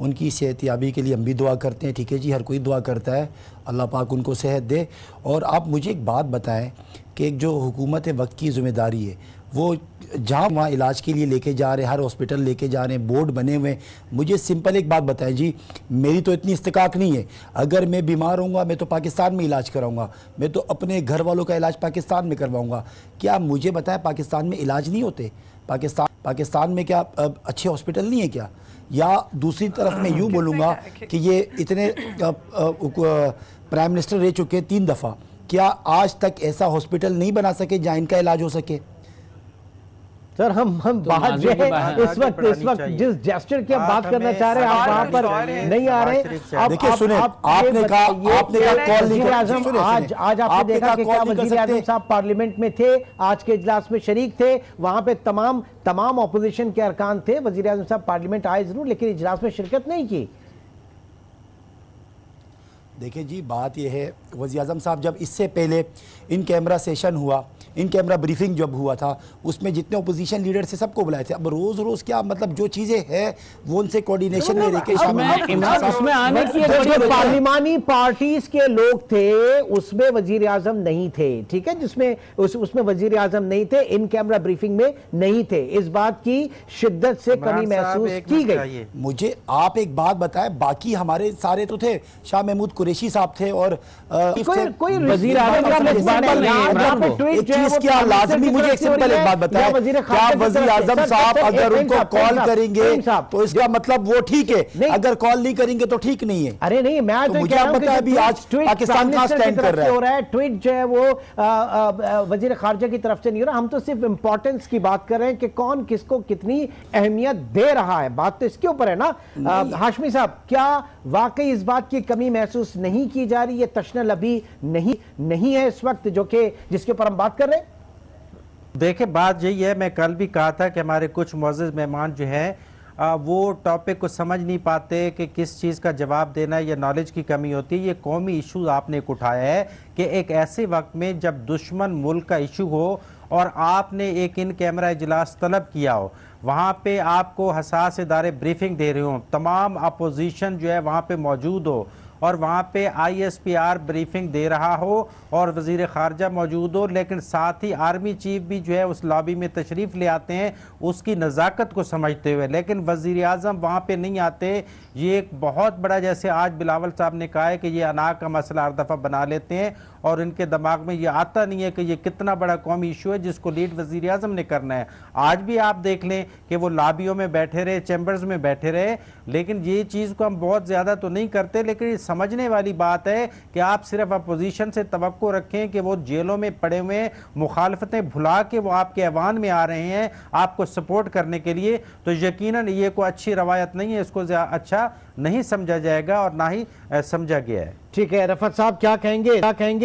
उनकी सेहतियाबी के लिए हम भी दुआ करते हैं। ठीक है जी, हर कोई दुआ करता है, अल्लाह पाक उनको सेहत दे। और आप मुझे एक बात बताएं कि एक जो हुकूमत वक्त की ज़िम्मेदारी है, वो जहाँ वहाँ इलाज के लिए लेके जा रहे हैं, हर हॉस्पिटल लेके जा रहे हैं, बोर्ड बने हुए हैं। मुझे सिंपल एक बात बताएं जी, मेरी तो इतनी इस्तिकाक नहीं है, अगर मैं बीमार होऊंगा मैं तो पाकिस्तान में इलाज कराऊंगा, मैं तो अपने घर वालों का इलाज पाकिस्तान में करवाऊंगा। क्या मुझे बताएं पाकिस्तान में इलाज नहीं होते? पाकिस्तान में क्या अच्छे हॉस्पिटल नहीं है क्या? या दूसरी तरफ मैं यूँ बोलूँगा कि ये इतने प्राइम मिनिस्टर रह चुके हैं 3 दफ़ा, क्या आज तक ऐसा हॉस्पिटल नहीं बना सके जहाँ इनका इलाज हो सके? सर हम बात जो है इस वक्त जिस जेस्चर की आप बात करना चाह रहे हैं आप वहां पर नहीं आ रहे। देखिए सुने, आपने कहा कॉल नहीं किया। आज आपने देखा कि क्या वज़ीर आज़म साहब पार्लियामेंट में थे, आज के इजलास में शरीक थे, वहां पे तमाम ऑपोजिशन के अरकान थे। वज़ीर आज़म साहब पार्लियामेंट आए जरूर लेकिन इजलास में शिरकत नहीं की। देखिए जी, बात यह है वज़ीर आज़म साहब जब इससे पहले इन कैमरा सेशन हुआ, इन कैमरा ब्रीफिंग जब हुआ था, उसमें जितने अपोजिशन लीडर से सबको बुलाए थे। अब रोज रोज क्या मतलब जो चीजें हैं वो उनसे कोऑर्डिनेशन में रह के उसमें आने की पार्लिमानी पार्टीज के लोग थे, उसमें वजीर आजम नहीं थे, ठीक है, जिसमें उसमें वजीर आजम नहीं थे, इन कैमरा ब्रीफिंग में नहीं थे। इस बात की शिद्दत से कमी महसूस की गई। मुझे आप एक बात बताएं, बाकी हमारे सारे तो थे, शाह महमूद कुरैशी साहब थे और कोई वजीर आजम क्या लाजमी, मुझे एक सिंपल एक बात बताएं, क्या वज़ीर आज़म साहब अगर उनको कॉल करेंगे तो इसका मतलब वो ठीक है, अगर कॉल नहीं करेंगे तो ठीक नहीं है? अरे नहीं, मैं तो मुझे आप बताएं अभी आज पाकिस्तान कहां स्टैंड कर रहा है? ट्वीट जो है वो वजीर खारजा की तरफ से नहीं हो रहा। हम तो सिर्फ इंपॉर्टेंस की बात कर रहे हैं कि कौन किसको कितनी अहमियत दे रहा है, बात तो इसके ऊपर है ना। हाशमी साहब, क्या वाकई इस बात की कमी महसूस नहीं की जा रही? ये तशनल अभी नहीं है इस वक्त जो कि जिसके ऊपर हम बात कर रहे हैं? देखिए, बात यही है, मैं कल भी कहा था कि हमारे कुछ मुअज़्ज़ज़ मेहमान जो हैं वो टॉपिक को समझ नहीं पाते कि किस चीज़ का जवाब देना है, या नॉलेज की कमी होती है। ये कौमी इशू आपने एक उठाया है कि एक ऐसे वक्त में जब दुश्मन मुल्क का इशू हो और आपने एक इन कैमरा इजलास तलब किया हो, वहाँ पे आपको हसास इदारे ब्रीफिंग दे रहे हों, तमाम अपोजिशन जो है वहाँ पे मौजूद हो और वहाँ पे ISPR ब्रीफिंग दे रहा हो और वज़ीर ख़ारजा मौजूद हो, लेकिन साथ ही आर्मी चीफ भी जो है उस लॉबी में तशरीफ़ ले आते हैं उसकी नज़ाकत को समझते हुए, लेकिन वज़ीर आज़म वहाँ पे नहीं आते। ये एक बहुत बड़ा, जैसे आज बिलावल साहब ने कहा है कि ये अनाक का मसला हर दफ़ा बना लेते हैं और इनके दिमाग में ये आता नहीं है कि ये कितना बड़ा कौमी इशू है जिसको लीड वज़ीर आज़म ने करना है। आज भी आप देख लें कि वो लॉबियों में बैठे रहे, चैम्बर्स में बैठे रहे, लेकिन ये चीज़ को हम बहुत ज़्यादा तो नहीं करते, लेकिन समझने वाली बात है कि आप सिर्फ अपोजिशन से तवक्को रखें कि वो जेलों में पड़े हुए मुखालफतें भुला के वो आपके ऐवान में आ रहे हैं आपको सपोर्ट करने के लिए, तो यकीनन ये कोई अच्छी रवायत नहीं है, इसको अच्छा नहीं समझा जाएगा और ना ही समझा गया है। ठीक है, रफत साहब क्या कहेंगे?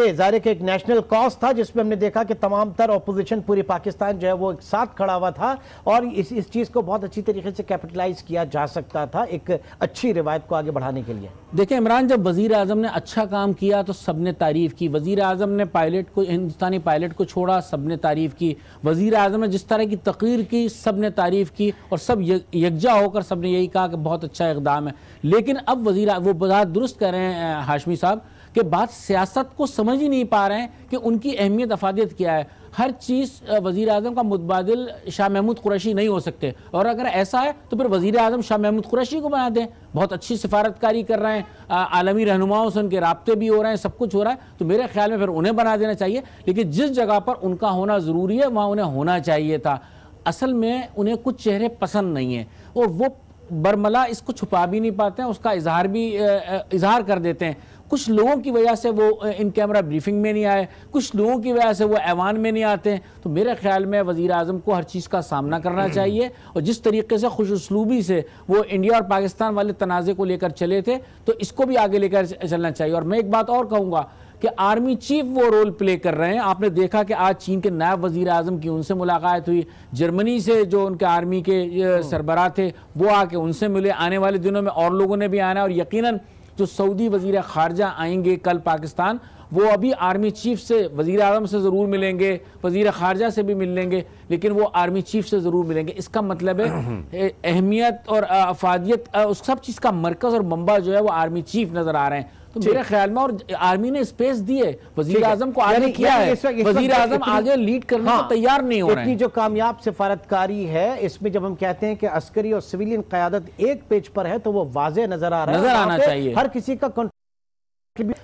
ज़ाहिर है एक नेशनल कॉज था जिसमें हमने देखा कि तमाम तर ऑपोजिशन पूरी पाकिस्तान जो है वो एक साथ खड़ा हुआ था और इस चीज़ को बहुत अच्छी तरीके से कैपिटलाइज किया जा सकता था एक अच्छी रिवायत को आगे बढ़ाने के लिए। देखिए इमरान, जब वज़ीर आज़म ने अच्छा काम किया तो सबने तारीफ़ की। वज़ीर आज़म ने हिंदुस्तानी पायलट को छोड़ा, सबने तारीफ़ की। वज़ीर आज़म ने जिस तरह की तकरीर की सबने तारीफ़ की और सब यकजा होकर सबने यही कहा कि बहुत अच्छा इक़दाम है। लेकिन अब वो बात दुरुस्त कर रहे हैं हाशमी साहब कि बात सियासत को समझ ही नहीं पा रहे हैं कि उनकी अहमियत अफादियत क्या है। हर चीज़ वज़ीर आज़म का मुतबादिल शाह महमूद कुरैशी नहीं हो सकते, और अगर ऐसा है तो फिर वज़ीर आज़म शाह महमूद कुरैशी को बना दें। बहुत अच्छी सिफारतकारी कर रहे हैं, आलमी रहनुमाओं से उनके राब्ते भी हो रहे हैं, सब कुछ हो रहा है, तो मेरे ख्याल में फिर उन्हें बना देना चाहिए। लेकिन जिस जगह पर उनका होना ज़रूरी है वहाँ उन्हें होना चाहिए था। असल में उन्हें कुछ चेहरे पसंद नहीं हैं और वो बरमला इसको छुपा भी नहीं पाते हैं, उसका इजहार कर देते हैं। कुछ लोगों की वजह से वो इन कैमरा ब्रीफिंग में नहीं आए, कुछ लोगों की वजह से वो ऐवान में नहीं आते हैं। तो मेरे ख्याल में वज़ीर आज़म को हर चीज़ का सामना करना चाहिए और जिस तरीके से खुश उसलूबी से वो इंडिया और पाकिस्तान वाले तनाज़े को लेकर चले थे तो इसको भी आगे लेकर चलना चाहिए। और मैं एक बात और कहूँगा कि आर्मी चीफ वो रोल प्ले कर रहे हैं। आपने देखा कि आज चीन के नायब वज़ीर आज़म की उनसे मुलाकात हुई, जर्मनी से जो उनके आर्मी के सरबराह थे वो आके उनसे मिले। आने वाले दिनों में और लोगों ने भी आना है और यकीनन जो सऊदी वज़ीर ख़ारजा आएंगे कल पाकिस्तान, वो अभी आर्मी चीफ से, वज़ीर आज़म से ज़रूर मिलेंगे, वज़ीर ख़ारजा से भी मिल लेंगे, लेकिन वो आर्मी चीफ से ज़रूर मिलेंगे। इसका मतलब है अहमियत और अफादियत, उस सब चीज़ का मरकज़ और मंबा जो है वो आर्मी चीफ नज़र आ रहे हैं। तो मेरे ख्याल में, और आर्मी ने स्पेस दी है, वज़ीर आज़म को आगे किया है, वज़ीर आज़म आगे लीड करने को तैयार नहीं हो रहे हैं। इतनी जो कामयाब सिफारतकारी है इसमें जब हम कहते हैं कि अस्करी और सिविलियन क़यादत एक पेज पर है तो वो वाज़े नजर आ रहा है, नजर आना चाहिए हर किसी का।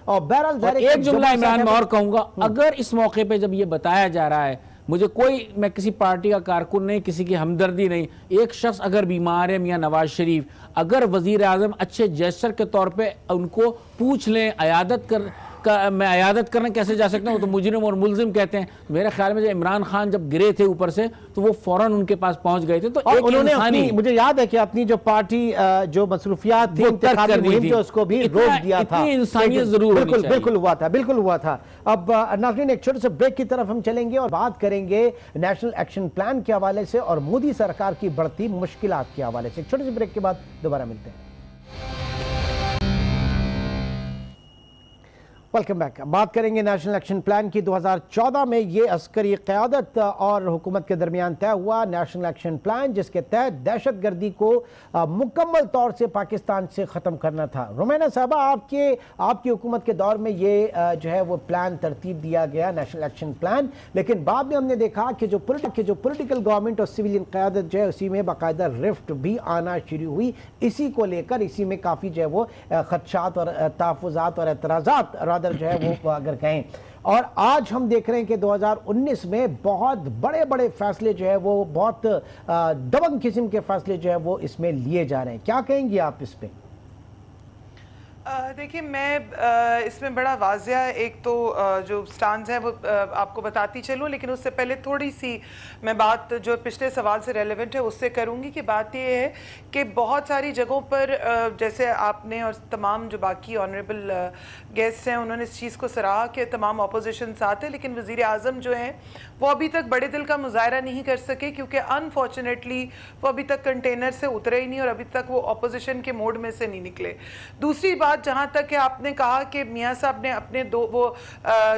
और बहरहाल एक जुमला इमरान में और कहूंगा, अगर इस मौके पे जब ये बताया जा रहा है, मैं किसी पार्टी का कारकुन नहीं, किसी की हमदर्दी नहीं, एक शख्स अगर बीमार है, मियां नवाज शरीफ, अगर वजीर आजम अच्छे जेस्चर के तौर पे उनको पूछ लें, मैं अयादत करने कैसे जा सकता हूँ, तो मुजरिम और मुलजिम कहते हैं। तो मेरे ख्याल में जब इमरान खान जब गिरे थे ऊपर से तो वो फौरन उनके पास पहुंच गए थे। तो एक उन्होंने मुझे याद है कि अपनी जो पार्टी जो मसरूफियात थी जो उसको भी रोक दिया था। इंसानियत जरूर बिल्कुल हुआ था। अब नाज़रीन एक छोटे से ब्रेक की तरफ हम चलेंगे और बात करेंगे नेशनल एक्शन प्लान के हवाले से और मोदी सरकार की बढ़ती मुश्किलात के हवाले से। एक छोटे से ब्रेक के बाद दोबारा मिलते हैं। Welcome back. बात करेंगे नेशनल एक्शन प्लान की। 2014 में ये अस्करी क़यादत और हुकूमत के दरमियान तय हुआ नेशनल एक्शन प्लान, जिसके तहत दहशतगर्दी को मुकम्मल तौर से पाकिस्तान से ख़त्म करना था। रुमैना साहबा, आपकी हुकूमत के दौर में ये जो है वो प्लान तरतीब दिया गया, नेशनल एक्शन प्लान, लेकिन बाद में हमने देखा कि जो पोलिटिकल गवर्नमेंट और सिविलियन क़यादत जो है उसी में बाकायदा रिफ्ट भी आना शुरू हुई। इसी को लेकर इसी में काफ़ी जो है वो खदशात और तहफ़्फ़ुज़ात और एतराज़ात जो है वो अगर कहें, और आज हम देख रहे हैं कि 2019 में बहुत बड़े बड़े फैसले जो है वो बहुत दबंग किस्म के फैसले जो है वो इसमें लिए जा रहे हैं। क्या कहेंगी आप इस पे? देखिए, मैं इसमें बड़ा वाज़िया एक तो जो स्टांस है वो आपको बताती चलूँ, लेकिन उससे पहले थोड़ी सी मैं बात जो पिछले सवाल से रेलेवेंट है उससे करूँगी कि बात ये है कि बहुत सारी जगहों पर जैसे आपने और तमाम जो बाकी ऑनरेबल गेस्ट हैं उन्होंने इस चीज़ को सराहा कि तमाम अपोजिशन साथ है, लेकिन वज़ीर आज़म जो हैं वो अभी तक बड़े दिल का मुजाहरा नहीं कर सके, क्योंकि अनफॉर्चुनेटली वो अभी तक कंटेनर से उतरे ही नहीं और अभी तक वो अपोजिशन के मोड में से नहीं निकले। दूसरी बात, जहां तक है आपने कहा कि मियां साहब ने अपने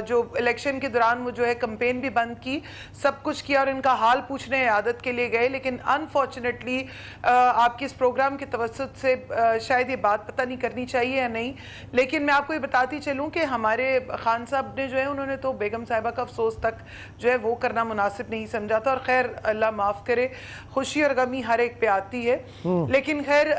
जो इलेक्शन के दौरान वो जो है कैंपेन भी बंद की, सब कुछ किया और इनका हाल पूछने आदत के लिए गए, लेकिन अनफॉर्चुनेटली आपके इस प्रोग्राम के तवस्सुत से शायद ये बात पता नहीं करनी चाहिए या नहीं, लेकिन मैं आपको ये बताती चलूं कि हमारे खान साहब ने जो है उन्होंने तो बेगम साहिबा का अफसोस तक जो है वो करना मुनासिब नहीं समझा था, और खैर अल्लाह माफ़ करे, खुशी और गमी हर एक पे आती है, लेकिन खैर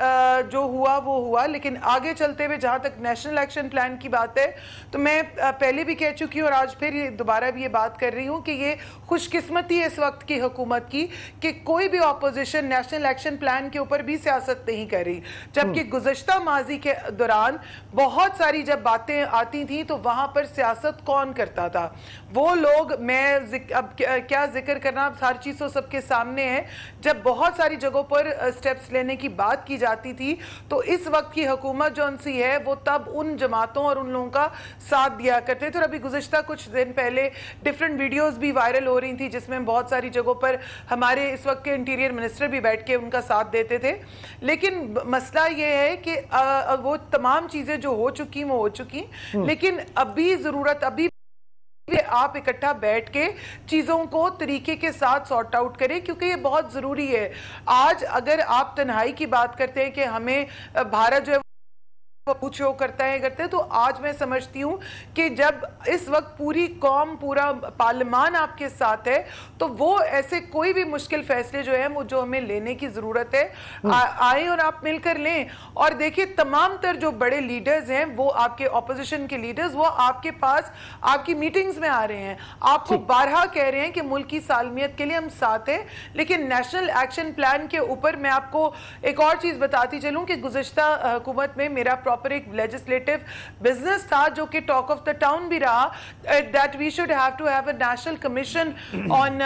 जो हुआ वो हुआ। लेकिन आगे चलते हुए जहाँ तक नेशनल एक्शन प्लान की बात है, तो मैं पहले भी कह चुकी हूँ और आज फिर दोबारा भी ये बात कर रही हूँ कि ये खुशकिस्मती है इस वक्त की हुकूमत की कि कोई भी ऑपोजिशन नेशनल एक्शन प्लान के ऊपर भी सियासत नहीं कर रही, जबकि गुज़श्ता माजी के दौरान बहुत सारी जब बातें आती थी तो वहाँ पर सियासत कौन करता था? वो लोग, मैं अब क्या जिक्र करना, सारी चीज़ तो सबके सामने है, जब बहुत सारी जगहों पर स्टेप्स लेने की बात की जाती थी तो इस वक्त की हुकूमत जो सी है वो तब उन जमातों और उन लोगों का साथ दिया करते थे। और अभी गुज़श्ता कुछ दिन पहले डिफरेंट वीडियोस भी वायरल हो रही थी जिसमें बहुत सारी जगहों पर हमारे इस वक्त के इंटीरियर मिनिस्टर भी बैठ के उनका साथ देते थे। लेकिन मसला ये है कि वो तमाम चीज़ें जो हो चुकी वो हो चुकी, लेकिन अभी ज़रूरत अभी आप इकट्ठा बैठ के चीज़ों को तरीके के साथ सॉर्ट आउट करें, क्योंकि ये बहुत ज़रूरी है। आज अगर आप तन्हाई की बात करते हैं कि हमें भारत जो है कुछ वो करते हैं, तो आज मैं समझती हूँ कि जब इस वक्त पूरी कौम, पूरा पार्लियामान आपके साथ है, तो वो ऐसे कोई भी मुश्किल फैसले जो है वो जो हमें लेने की ज़रूरत है आए और आप मिलकर लें। और देखिए, तमाम तर जो बड़े लीडर्स हैं वो आपके ऑपोजिशन के लीडर्स वो आपके पास आपकी मीटिंग्स में आ रहे हैं, आपको बारहा कह रहे हैं कि मुल्क की सालमियत के लिए हम साथ हैं। लेकिन नेशनल एक्शन प्लान के ऊपर मैं आपको एक और चीज़ बताती चलूँ कि गुज़श्ता हुकूमत में मेरा पर एक लेजिस्लेटिव बिजनेस था जो कि टॉक ऑफ द टाउन भी रहा, that we should have to have a national commission on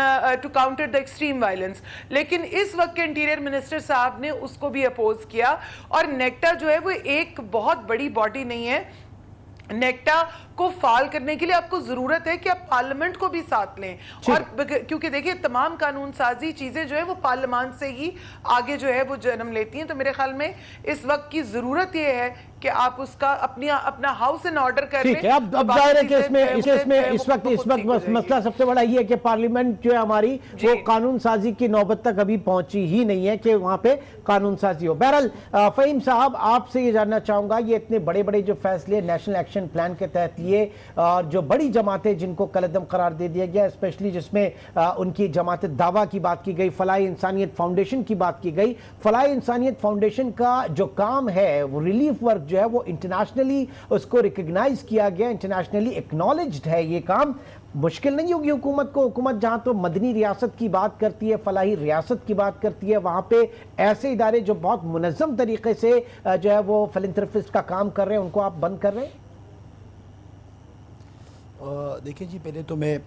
to counter the extreme violence. लेकिन इस वक्त के इंटीरियर मिनिस्टर साहब ने उसको भी अपोज किया, और नेक्टा जो है वो एक बहुत बड़ी बॉडी नहीं है। नेक्टा को फाल करने के लिए आपको जरूरत है कि आप पार्लियामेंट को भी साथ लें, और क्योंकि देखिए तमाम कानून साजी चीजें जो है वो पार्लियामान से ही आगे जो है वो जन्म लेती हैं। तो मेरे ख्याल में इस वक्त की जरूरत ये है कि आप उसका अपना हाउस इन ऑर्डर कर लें। अब जाहिर है कि इसमें इस वक्त मसला सबसे बड़ा ये है कि पार्लियामेंट जो है हमारी वो कानून साजी की नौबत तक अभी पहुंची ही नहीं है कि वहां पे कानून साजी हो। बहरहाल फ़हीम साहब, आपसे ये जानना चाहूंगा, ये इतने बड़े बड़े जो फैसले नेशनल एक्शन प्लान के तहत लिए और जो बड़ी जमातें जिनको कलअदम करार दे दिया गया, स्पेशली जिसमें उनकी जमात दावा की बात की गई, फलाह इंसानियत फाउंडेशन की बात की गई, फलाह इंसानियत फाउंडेशन का जो काम है वो रिलीफ वर्क जो है वो इंटरनेशनली उसको रिकग्नाइज किया गया, इंटरनेशनली एक्नॉलेज्ड है। ये काम मुश्किल नहीं होगी हुकूमत को। हुकूमत जहां तो मदनी रियासत की बात करती है, फलाही रियासत की बात करती है, वहां पे ऐसे इदारे जो बहुत मुनज़्ज़म तरीके से जो है वो फिलैंथ्रोपिस्ट का काम कर रहे हैं उनको आप बंद कर रहे हैं। देखिए जी, पहले तो मैं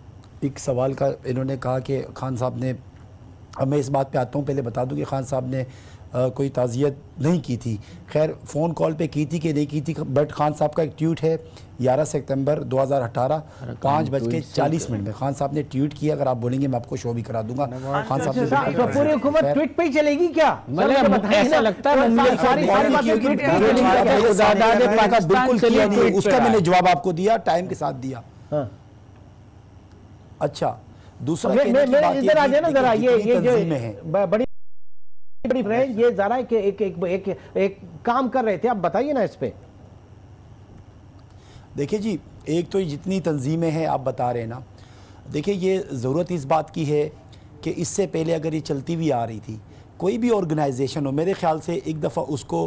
एक सवाल का, इन्होंने कहा कि खान साहब ने, अब मैं इस बात पे आता हूँ, पहले बता दूँ कि खान साहब ने कोई ताज़ियत नहीं की थी। खैर फ़ोन कॉल पे की थी कि नहीं की थी, बट खान साहब का एक ट्वीट है 11 सितंबर 2018 5:40 में खान साहब ने ट्वीट किया। अगर आप बोलेंगे मैं आपको शो भी करा दूंगा। खान साहब तो पूरी हुकूमत ट्वीट पे ही चलेगी क्या? ऐसा लगता है बिल्कुल किया नहीं, उसका मैंने जवाब आपको दिया, टाइम के साथ दिया। अच्छा, दूसरा इधर आ जाए ना जरा, ये जो बड़ी फ्रेंड ये जरा एक काम कर रहे थे, आप बताइए ना इस पे। देखिए जी, एक तो जितनी तंजीमें हैं आप बता रहे हैं ना, देखिए ये ज़रूरत इस बात की है कि इससे पहले अगर ये चलती भी आ रही थी, कोई भी ऑर्गेनाइजेशन हो, मेरे ख्याल से एक दफ़ा उसको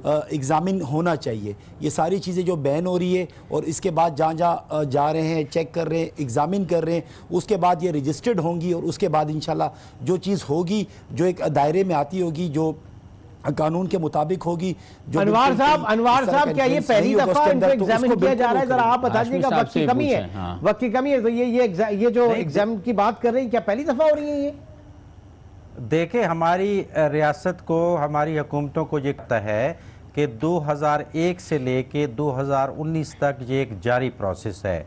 एग्ज़ामिन होना चाहिए। ये सारी चीज़ें जो बैन हो रही है और इसके बाद जहाँ जहाँ जा रहे हैं, चेक कर रहे हैं, एग्ज़ामिन कर रहे हैं, उसके बाद ये रजिस्टर्ड होंगी और उसके बाद इंशाल्लाह जो चीज़ होगी, जो एक दायरे में आती होगी, जो कानून के मुताबिक होगी। जो अनवार साहब क्या ये पहली दफा इनको एग्जामिन किया जा रहा है? जरा आप बता दीजिएगा, वक्त की कमी है। वक्त की कमी है तो ये जो एग्जाम की बात कर रहे हैं क्या पहली दफा हो रही है? ये देखें, हमारी रियासत को, हमारी हुकूमतों को ये पता है कि 2001 से लेके 2019 तक ये एक जारी प्रोसेस है।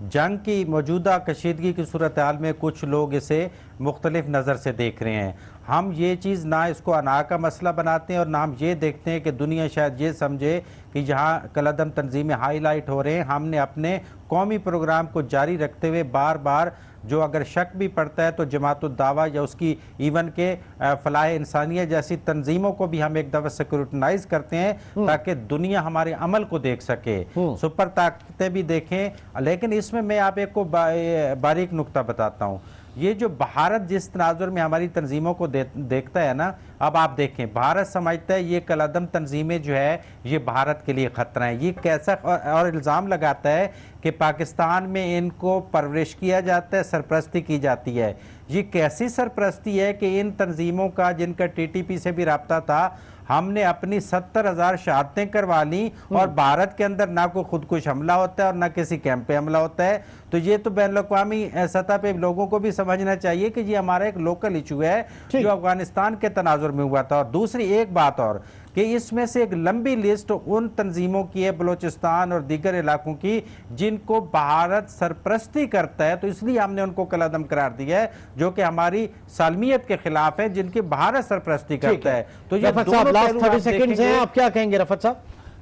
जंग की मौजूदा कशीदगी की सूरत हाल में कुछ लोग इसे मुख्तलिफ नज़र से देख रहे हैं। हम ये चीज़ ना इसको अना का मसला बनाते हैं और ना हम ये देखते हैं कि दुनिया शायद ये समझे कि जहाँ कलअदम तंजीमें हाईलाइट हो रहे हैं। हमने अपने कौमी प्रोग्राम को जारी रखते हुए बार बार जो अगर शक भी पड़ता है तो जमातुद दावा या उसकी इवन के फलाह इंसानियत जैसी तंजीमों को भी हम एक दफ़ा स्क्रूटनाइज करते हैं ताकि दुनिया हमारे अमल को देख सके, सुपर ताकतें भी देखें। लेकिन इसमें मैं आप एक को बारीक नुक्ता बताता हूँ। ये जो भारत जिस तनाजुर में हमारी तंजीमों को देखता है ना, अब आप देखें, भारत समझता है ये कलअदम तंजीमें जो है ये भारत के लिए ख़तरा है। ये कैसा और इल्ज़ाम लगाता है कि पाकिस्तान में इनको परवरिश किया जाता है, सरपरस्ती की जाती है। ये कैसी सरपरस्ती है कि इन तंजीमों का, जिनका TTP से भी रब्ता था, हमने अपनी 70,000 शहादतें करवा ली और भारत के अंदर ना कोई खुदकुश हमला होता है और ना किसी कैंप पे हमला होता है। तो ये तो बैनुल-अक़वामी सतह पे लोगों को भी समझना चाहिए कि ये हमारा एक लोकल इशू है जो अफगानिस्तान के तनाजुर में हुआ था। और दूसरी एक बात और कि इसमें से एक लंबी लिस्ट उन तंजीमों की है, बलोचिस्तान और दीगर इलाकों की, जिनको भारत सरपरस्ती करता है। तो इसलिए हमने उनको कलअदम करार दिया है, जो कि हमारी सालमियत के खिलाफ है, जिनकी भारत सरपरस्ती करता है। तो ये लास्ट 30 सेकंड्स हैं, आप क्या कहेंगे रफत साहब?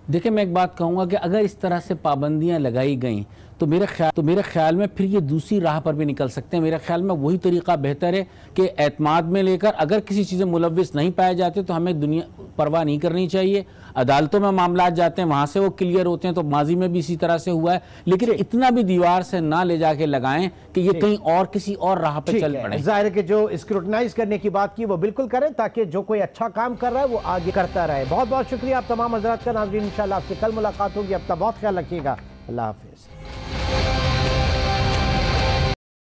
देखिए, मैं एक बात कहूँगा कि अगर इस तरह से पाबंदियाँ लगाई गई तो मेरे ख्याल में फिर ये दूसरी राह पर भी निकल सकते हैं। मेरे ख्याल में वही तरीका बेहतर है कि एतमाद में लेकर अगर किसी चीज़ें मुलव्विस नहीं पाए जाते तो हमें दुनिया परवाह नहीं करनी चाहिए। अदालतों में मामला जाते हैं, वहाँ से वो क्लियर होते हैं, तो माजी में भी इसी तरह से हुआ है। लेकिन इतना भी दीवार से ना ले जाके लगाएं कि ये कहीं और किसी और राह पर चल पड़े। जाहिर है कि जो स्क्रूटनाइज करने की बात की वो बिल्कुल करें, ताकि जो कोई अच्छा काम कर रहा है वो आगे करता रहे। बहुत बहुत शुक्रिया आप तमाम हज़रात का। नाज़रीन, इंशाल्लाह आपसे कल मुलाकात होगी। अब तक बहुत ख्याल रखिएगा। अल्लाह हाफिज़।